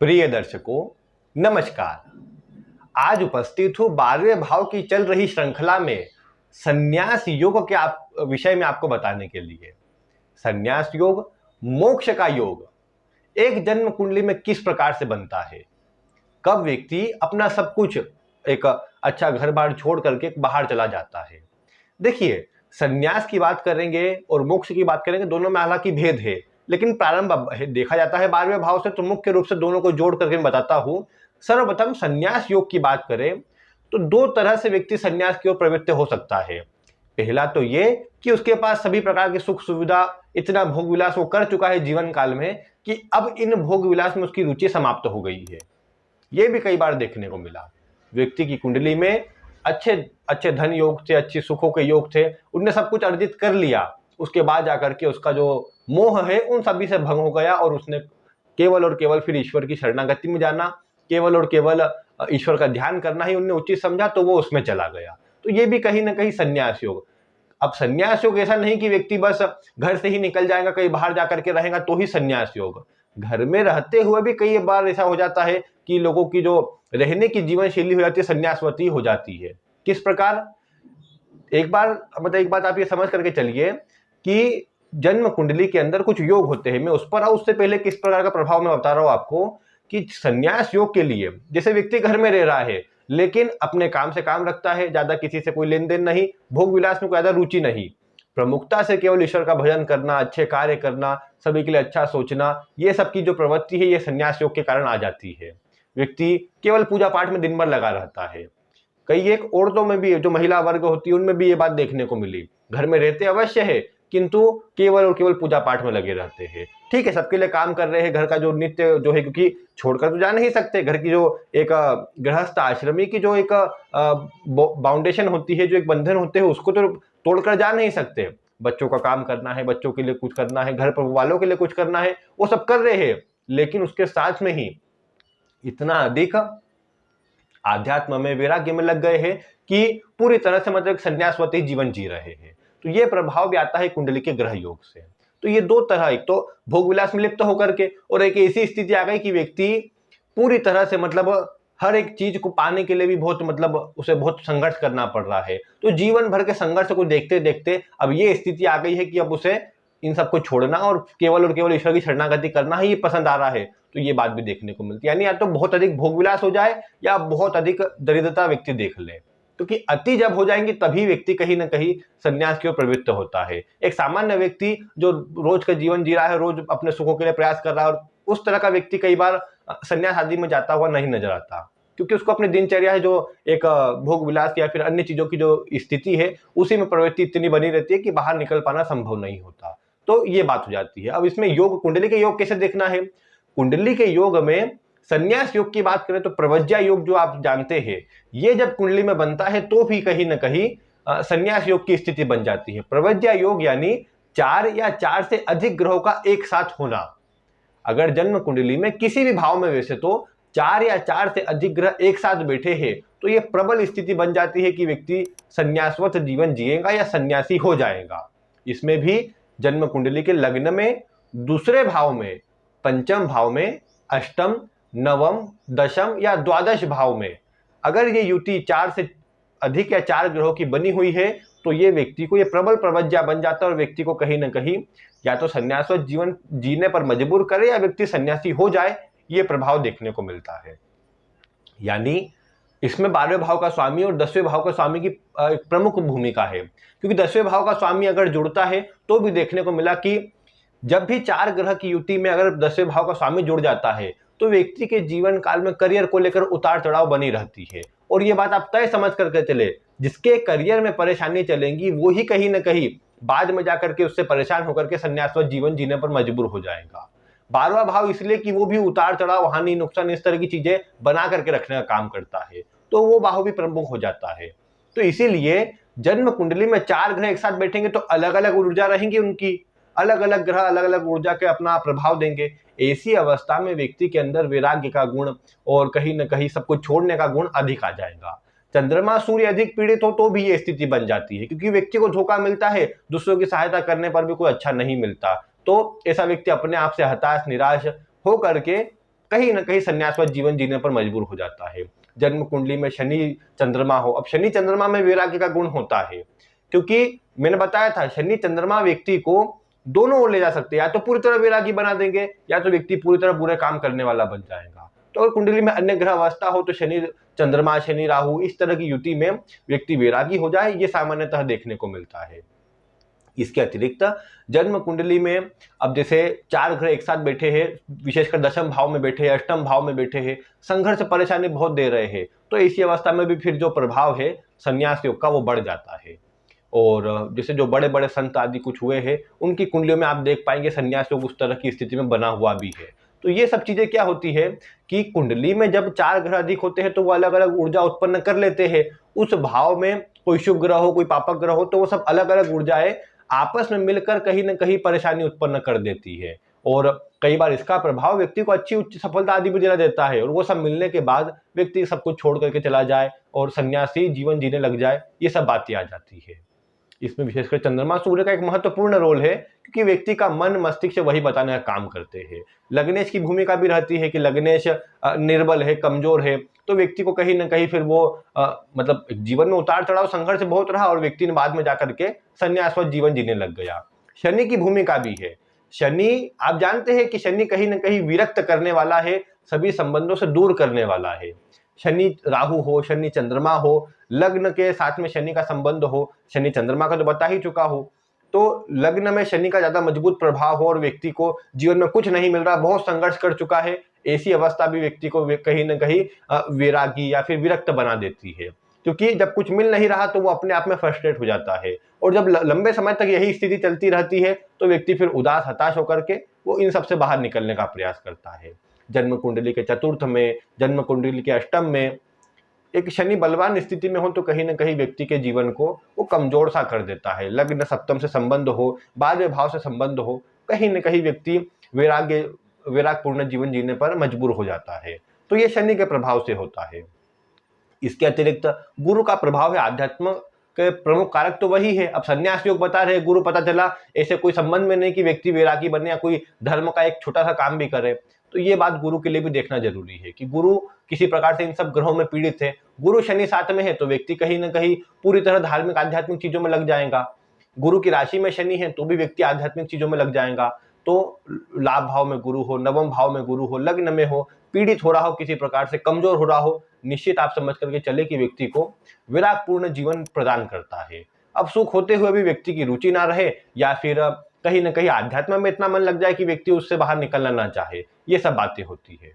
प्रिय दर्शकों, नमस्कार। आज उपस्थित हूँ 12वें भाव की चल रही श्रृंखला में संन्यास योग के विषय में आपको बताने के लिए। संन्यास योग मोक्ष का योग एक जन्म कुंडली में किस प्रकार से बनता है, कब व्यक्ति अपना सब कुछ एक अच्छा घर बार छोड़ करके बाहर चला जाता है। देखिए, संन्यास की बात करेंगे और मोक्ष की बात करेंगे, दोनों में हालांकि भेद है, लेकिन प्रारंभ देखा जाता है 12वें भाव से, तो मुख्य रूप से दोनों को जोड़ करके मैं बताता हूं। सर्वप्रथम संन्यास योग की बात करें तो दो तरह से व्यक्ति संन्यास की ओर प्रवृत्त हो सकता है। पहला तो ये कि उसके पास सभी प्रकार की सुख सुविधा, इतना भोग विलास वो कर चुका है जीवन काल में कि अब इन भोग विलास में उसकी रुचि समाप्त हो गई है। ये भी कई बार देखने को मिला। व्यक्ति की कुंडली में अच्छे अच्छे धन योग थे, अच्छी सुखों के योग थे, उनने सब कुछ अर्जित कर लिया, उसके बाद जाकर के उसका जो मोह है उन सभी से भंग हो गया और उसने केवल और केवल फिर ईश्वर की शरणागति में जाना, केवल और केवल ईश्वर का ध्यान करना ही उन्हें उचित समझा, तो वो उसमें चला गया। तो ये भी कहीं ना कहीं संन्यास योग। अब संन्यास योग ऐसा नहीं कि व्यक्ति बस घर से ही निकल जाएगा, कहीं बाहर जाकर के रहेगा तो ही संन्यास योग। घर में रहते हुए भी कई बार ऐसा हो जाता है कि लोगों की जो रहने की जीवन शैली हो जाती है संन्यासवती हो जाती है। किस प्रकार? एक बात आप ये समझ करके चलिए कि जन्म कुंडली के अंदर कुछ योग होते हैं। मैं उस पर आऊं उससे पहले किस प्रकार का प्रभाव मैं बता रहा हूं आपको कि संन्यास योग के लिए जैसे व्यक्ति घर में रह रहा है लेकिन अपने काम से काम रखता है, ज्यादा किसी से कोई लेन देन नहीं, भोग विलास में कोई ज्यादा रुचि नहीं, प्रमुखता से केवल ईश्वर का भजन करना, अच्छे कार्य करना, सभी के लिए अच्छा सोचना, ये सब की जो प्रवृत्ति है ये संन्यास योग के कारण आ जाती है। व्यक्ति केवल पूजा पाठ में दिन भर लगा रहता है। कई एक औरतों में भी, जो महिला वर्ग होती है उनमें भी ये बात देखने को मिली, घर में रहते अवश्य है किंतु केवल और केवल पूजा पाठ में लगे रहते हैं। ठीक है, सबके लिए काम कर रहे हैं, घर का जो नित्य जो है, क्योंकि छोड़कर तो जा नहीं सकते। घर की जो एक गृहस्थ आश्रमी की जो एक बाउंडेशन होती है, जो एक बंधन होते हैं, उसको तो तोड़कर जा नहीं सकते। बच्चों का काम करना है, बच्चों के लिए कुछ करना है, घर पर वालों के लिए कुछ करना है, वो सब कर रहे हैं, लेकिन उसके साथ में ही इतना अधिक आध्यात्म में, वैराग्य में लग गए हैं कि पूरी तरह से मतलब संन्यासवती जीवन जी रहे हैं। तो ये प्रभाव भी आता है कुंडली के ग्रह योग से। तो ये दो तरह, एक तो भोग विलास में लिप्त होकर के, और एक ऐसी स्थिति आ गई कि व्यक्ति पूरी तरह से मतलब हर एक चीज को पाने के लिए भी उसे बहुत संघर्ष करना पड़ रहा है। तो जीवन भर के संघर्ष को देखते देखते अब ये स्थिति आ गई है कि अब उसे इन सबको छोड़ना और केवल ईश्वर की शरणागति करना ही पसंद आ रहा है। तो ये बात भी देखने को मिलती है, यानी या तो बहुत अधिक भोग विलास हो जाए या बहुत अधिक दरिद्रता व्यक्ति देख ले, क्योंकि अति जब हो जाएंगे तभी व्यक्ति कहीं ना कहीं संन्यास की ओर प्रवृत्त होता है। एक सामान्य व्यक्ति जो रोज का जीवन जी रहा है, रोज अपने सुखों के लिए प्रयास कर रहा है, और उस तरह का व्यक्ति कई बार संन्यास आदि में जाता हुआ नहीं नजर आता, क्योंकि उसको अपनी दिनचर्या है जो एक भोग विलास या फिर अन्य चीजों की जो स्थिति है उसी में प्रवृत्ति इतनी बनी रहती है कि बाहर निकल पाना संभव नहीं होता। तो ये बात हो जाती है। अब इसमें योग, कुंडली के योग कैसे देखना है? कुंडली के योग में संन्यास योग की बात करें तो प्रवज्या योग जो आप जानते हैं, ये जब कुंडली में बनता है तो भी कहीं ना कहीं संन्यास योग की स्थिति बन जाती है। प्रवज्या योग यानी 4 या 4 से अधिक ग्रहों का एक साथ होना। अगर जन्म कुंडली में किसी भी भाव में वैसे तो 4 या 4 से अधिक ग्रह एक साथ बैठे हैं तो ये प्रबल स्थिति बन जाती है कि व्यक्ति संन्यासवत जीवन जिएगा या सन्यासी हो जाएगा। इसमें भी जन्म कुंडली के लग्न में, दूसरे भाव में, पंचम भाव में, अष्टम, नवम, दशम या द्वादश भाव में अगर ये युति 4 से अधिक या 4 ग्रहों की बनी हुई है तो ये व्यक्ति को ये प्रबल प्रवज्या बन जाता है और व्यक्ति को कहीं ना कहीं या तो संन्यासवत जीवन जीने पर मजबूर करे या व्यक्ति सन्यासी हो जाए, ये प्रभाव देखने को मिलता है। यानी इसमें 12वें भाव का स्वामी और 10वें भाव का स्वामी की एक प्रमुख भूमिका है, क्योंकि 10वें भाव का स्वामी अगर जुड़ता है तो भी देखने को मिला कि जब भी 4 ग्रह की युति में अगर 10वें भाव का स्वामी जुड़ जाता है तो व्यक्ति के जीवन काल में करियर को लेकर उतार चढ़ाव बनी रहती है। और ये बात आप तय समझ करके चले, जिसके करियर में परेशानी चलेंगी वो ही कहीं ना कहीं बाद में जाकर के उससे परेशान होकर के संन्यासवत जीवन जीने पर मजबूर हो जाएगा। 12वां भाव इसलिए कि वो भी उतार चढ़ाव, हानि, नुकसान, इस तरह की चीजें बना करके रखने का काम करता है, तो वो भाव भी प्रमुख हो जाता है। तो इसीलिए जन्म कुंडली में 4 ग्रह एक साथ बैठेंगे तो अलग अलग ऊर्जा रहेंगी, उनकी अलग अलग ग्रह अलग अलग ऊर्जा के अपना प्रभाव देंगे। ऐसी अवस्था में व्यक्ति के अंदर वैराग्य का गुण और कहीं न कहीं सब कुछ छोड़ने का गुण अधिक आ जाएगा। चंद्रमा सूर्य अधिक पीड़ित हो तो भी ये स्थिति बन जाती है, क्योंकि व्यक्ति को धोखा मिलता है, दूसरों की सहायता करने पर भी कोई अच्छा नहीं मिलता, तो ऐसा व्यक्ति अपने आप से हताश, निराश हो करके कहीं ना कहीं संन्यासवाद जीवन जीने पर मजबूर हो जाता है। जन्म कुंडली में शनि चंद्रमा हो, अब शनि चंद्रमा में वैराग्य का गुण होता है, क्योंकि मैंने बताया था शनि चंद्रमा व्यक्ति को दोनों ओर ले जा सकते हैं, या तो पूरी तरह वैरागी बना देंगे या तो व्यक्ति पूरी तरह बुरे काम करने वाला बन जाएगा। तो अगर कुंडली में अन्य ग्रह अवस्था हो तो शनि चंद्रमा, शनि राहु, इस तरह की युति में व्यक्ति वैरागी हो जाए, ये सामान्यतः देखने को मिलता है। इसके अतिरिक्त जन्म कुंडली में अब जैसे 4 ग्रह एक साथ बैठे हैं, विशेषकर दशम भाव में बैठे हैं, अष्टम भाव में बैठे हैं, संघर्ष परेशानी बहुत दे रहे हैं, तो ऐसी अवस्था में भी फिर जो प्रभाव है संन्यास योग का वो बढ़ जाता है। और जैसे जो बड़े बड़े संत आदि कुछ हुए हैं उनकी कुंडलियों में आप देख पाएंगे संन्यास योग उस तरह की स्थिति में बना हुआ भी है। तो ये सब चीजें क्या होती है कि कुंडली में जब 4 ग्रह अधिक होते हैं तो वो अलग अलग ऊर्जा उत्पन्न कर लेते हैं। उस भाव में कोई शुभ ग्रह हो, कोई पापक ग्रह हो, तो वो सब अलग अलग ऊर्जाएं आपस में मिलकर कहीं ना कहीं परेशानी उत्पन्न कर देती है। और कई बार इसका प्रभाव व्यक्ति को अच्छी उच्च सफलता आदि भी दिला देता है, और वो सब मिलने के बाद व्यक्ति सब कुछ छोड़ करके चला जाए और सन्यासी जीवन जीने लग जाए, ये सब बातें आ जाती है। इसमें विशेषकर चंद्रमा सूर्य का एक महत्वपूर्ण रोल है, क्योंकि व्यक्ति का मन मस्तिष्क वही बताने का काम करते हैं। लग्नेश की भूमिका भी रहती है कि लग्नेश निर्बल है, कमजोर है, तो व्यक्ति को कहीं ना कहीं फिर वो मतलब जीवन में उतार चढ़ाव संघर्ष बहुत रहा और व्यक्ति ने बाद में जाकर के संन्यासवाद जीवन जीने लग गया। शनि की भूमिका भी है। शनि, आप जानते हैं कि शनि कहीं ना कहीं विरक्त करने वाला है, सभी संबंधों से दूर करने वाला है। शनि राहु हो, शनि चंद्रमा हो, लग्न के साथ में शनि का संबंध हो, शनि चंद्रमा का तो बता ही चुका हो, तो लग्न में शनि का ज्यादा मजबूत प्रभाव हो और व्यक्ति को जीवन में कुछ नहीं मिल रहा, बहुत संघर्ष कर चुका है, ऐसी अवस्था भी व्यक्ति को कहीं ना कहीं वैरागी या फिर विरक्त बना देती है। क्योंकि जब कुछ मिल नहीं रहा तो वो अपने आप में फ्रस्ट्रेट हो जाता है, और जब लंबे समय तक यही स्थिति चलती रहती है तो व्यक्ति फिर उदास हताश होकर के वो इन सबसे बाहर निकलने का प्रयास करता है। जन्म कुंडली के चतुर्थ में, जन्म कुंडली के अष्टम में एक शनि बलवान स्थिति में हो तो कहीं ना कहीं व्यक्ति के जीवन को वो कमजोर सा कर देता है। लग्न सप्तम से संबंध हो, 12वें भाव से संबंध हो, कहीं ना कहीं व्यक्ति वैरागपूर्ण जीवन जीने पर मजबूर हो जाता है। तो ये शनि के प्रभाव से होता है। इसके अतिरिक्त गुरु का प्रभाव है। आध्यात्म के प्रमुख कारक तो वही है। अब संन्यास योग बता रहे गुरु, पता चला ऐसे कोई संबंध में नहीं कि व्यक्ति वैरागी बने या कोई धर्म का एक छोटा सा काम भी करे, तो ये बात गुरु के लिए भी देखना जरूरी है कि गुरु किसी प्रकार से इन सब ग्रहों में पीड़ित है। गुरु शनि साथ में है तो व्यक्ति कहीं ना कहीं पूरी तरह धार्मिक आध्यात्मिक चीजों में लग जाएगा। गुरु की राशि में शनि है तो भी व्यक्ति आध्यात्मिक चीजों में लग जाएगा। तो लाभ भाव में गुरु हो, नवम भाव में गुरु हो, लग्न में हो, पीड़ित हो रहा हो, किसी प्रकार से कमजोर हो रहा हो, निश्चित आप समझ करके चले कि व्यक्ति को विरागपूर्ण जीवन प्रदान करता है। अब सुख होते हुए भी व्यक्ति की रुचि ना रहे या फिर कहीं ना कहीं आध्यात्म में इतना मन लग जाए कि व्यक्ति उससे बाहर निकलना ना चाहे, ये सब बातें होती है।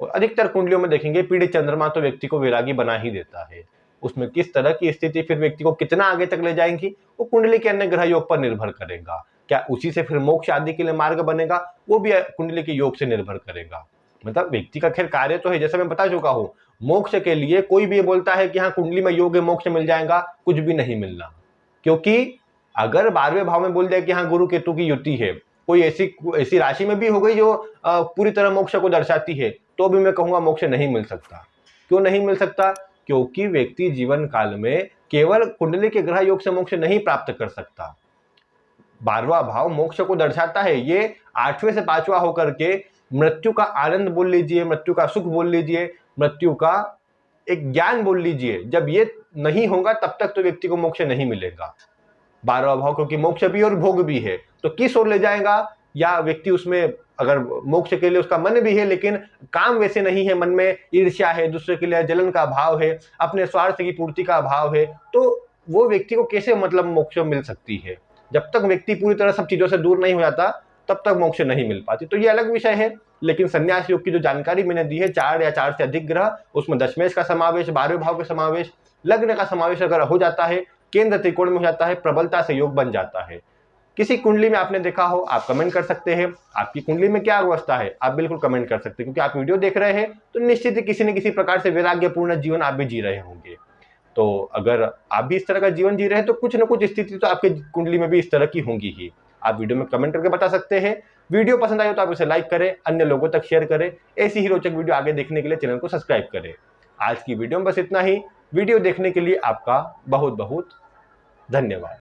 और अधिकतर कुंडलियों में देखेंगे पीड़ित चंद्रमा तो व्यक्ति को वैरागी बना ही देता है। उसमें किस तरह की स्थिति फिर व्यक्ति को कितना आगे तक ले जाएंगी वो कुंडली के अन्य ग्रह योग पर निर्भर करेगा। क्या उसी से फिर मोक्ष आदि के लिए मार्ग बनेगा, वो भी कुंडली के योग से निर्भर करेगा। मतलब व्यक्ति का खैर कार्य तो है, जैसे मैं बता चुका हूँ, मोक्ष के लिए कोई भी ये बोलता है कि हाँ कुंडली में योग है मोक्ष मिल जाएगा, कुछ भी नहीं मिलना। क्योंकि अगर 12वें भाव में बोल दिया कि हाँ गुरु केतु की युति है, कोई ऐसी राशि में भी हो गई जो पूरी तरह मोक्ष को दर्शाती है, तो भी मैं कहूंगा मोक्ष नहीं मिल सकता। क्यों नहीं मिल सकता? क्योंकि व्यक्ति जीवन काल में केवल कुंडली के ग्रह योग से मोक्ष नहीं प्राप्त कर सकता। 12वां भाव मोक्ष को दर्शाता है, ये 8वें से 5वां होकर के मृत्यु का आनंद बोल लीजिए, मृत्यु का सुख बोल लीजिए, मृत्यु का एक ज्ञान बोल लीजिए। जब ये नहीं होगा तब तक तो व्यक्ति को मोक्ष नहीं मिलेगा। 12वां भाव क्योंकि मोक्ष भी और भोग भी है, तो किस ओर ले जाएगा, या व्यक्ति उसमें अगर मोक्ष के लिए उसका मन भी है लेकिन काम वैसे नहीं है, मन में ईर्ष्या है, दूसरे के लिए जलन का भाव है, अपने स्वार्थ की पूर्ति का भाव है, तो वो व्यक्ति को कैसे मतलब मोक्ष मिल सकती है? जब तक व्यक्ति पूरी तरह सब चीजों से दूर नहीं हो जाता तब तक मोक्ष नहीं मिल पाती। तो ये अलग विषय है। लेकिन संन्यास योग की जो जानकारी मैंने दी है, 4 या 4 से अधिक ग्रह, उसमें दशमेश का समावेश, 12वें भाव का समावेश, लग्न का समावेश अगर हो जाता है, केंद्र त्रिकोण में हो जाता है, प्रबलता से योग बन जाता है। किसी कुंडली में आपने देखा हो, आप कमेंट कर सकते हैं। आपकी कुंडली में क्या अवस्था है, आप बिल्कुल कमेंट कर सकते हैं। क्योंकि आप वीडियो देख रहे हैं तो निश्चित ही किसी न किसी प्रकार से वैराग्यपूर्ण जीवन आप भी जी रहे होंगे। तो अगर आप भी इस तरह का जीवन जी रहे हैं तो कुछ न कुछ स्थिति तो आपके कुंडली में भी इस तरह की होंगी ही। आप वीडियो में कमेंट करके बता सकते हैं। वीडियो पसंद आए तो आप इसे लाइक करें, अन्य लोगों तक शेयर करें। ऐसी ही रोचक वीडियो आगे देखने के लिए चैनल को सब्सक्राइब करें। आज की वीडियो में बस इतना ही। वीडियो देखने के लिए आपका बहुत बहुत धन्यवाद।